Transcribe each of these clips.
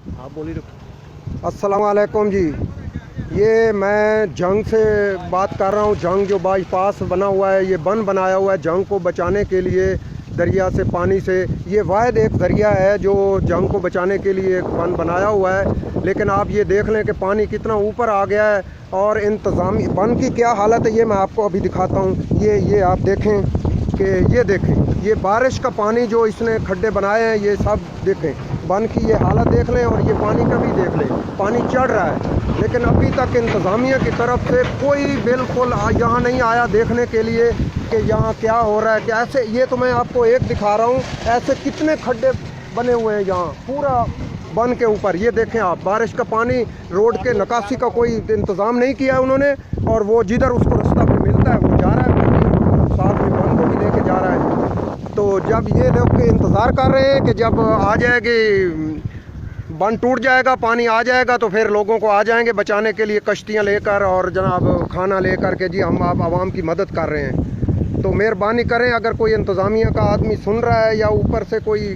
آپ بولی السلام علیکم جی، یہ میں جنگ سے بات کر رہا ہوں۔ جنگ جو بائی پاس بنا ہوا ہے، یہ بند بنایا ہوا ہے جنگ کو بچانے کے لیے دریا سے، پانی سے۔ یہ واحد ایک ذریعہ ہے جو جنگ کو بچانے کے لیے ایک بند بنایا ہوا ہے، لیکن آپ یہ دیکھ لیں کہ پانی کتنا اوپر آ گیا ہے اور انتظامی بند کی کیا حالت ہے، یہ میں آپ کو ابھی دکھاتا ہوں۔ یہ آپ دیکھیں کہ یہ دیکھیں، یہ بارش کا پانی جو اس نے کھڈے بنائے ہیں، یہ سب دیکھیں بند کی یہ حالت دیکھ لیں، اور یہ پانی کا بھی دیکھ لیں، پانی چڑھ رہا ہے، لیکن ابھی تک انتظامیہ کی طرف سے کوئی بالکل یہاں نہیں آیا دیکھنے کے لیے کہ یہاں کیا ہو رہا ہے۔ کہ ایسے یہ تو میں آپ کو ایک دکھا رہا ہوں، ایسے کتنے کھڈے بنے ہوئے ہیں یہاں پورا بند کے اوپر۔ یہ دیکھیں آپ، بارش کا پانی، روڈ کے نکاسی کا کوئی انتظام نہیں کیا انہوں نے، اور وہ جدھر اس کو رستہ پہ ملتا ہے وہ جا رہا ہے پانی، ساتھ میں بند کو بھی لے کے جا رہا ہے۔ تو جب یہ لوگ انتظار کر رہے ہیں کہ جب آ جائے گی، بند ٹوٹ جائے گا، پانی آ جائے گا، تو پھر لوگوں کو آ جائیں گے بچانے کے لیے کشتیاں لے کر اور جناب کھانا لے کر کے، جی ہم آپ عوام کی مدد کر رہے ہیں۔ تو مہربانی کریں، اگر کوئی انتظامیہ کا آدمی سن رہا ہے یا اوپر سے کوئی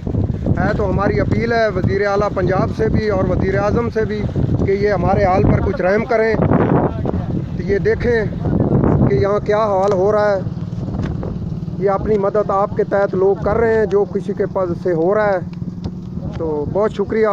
ہے تو ہماری اپیل ہے وزیر اعلیٰ پنجاب سے بھی اور وزیر اعظم سے بھی کہ یہ ہمارے حال پر کچھ رحم کریں۔ تو یہ دیکھیں کہ یہاں کیا حال ہو رہا ہے۔ یہ اپنی مدد آپ کے تحت لوگ کر رہے ہیں جو کسی کے پاس سے ہو رہا ہے۔ تو بہت شکریہ۔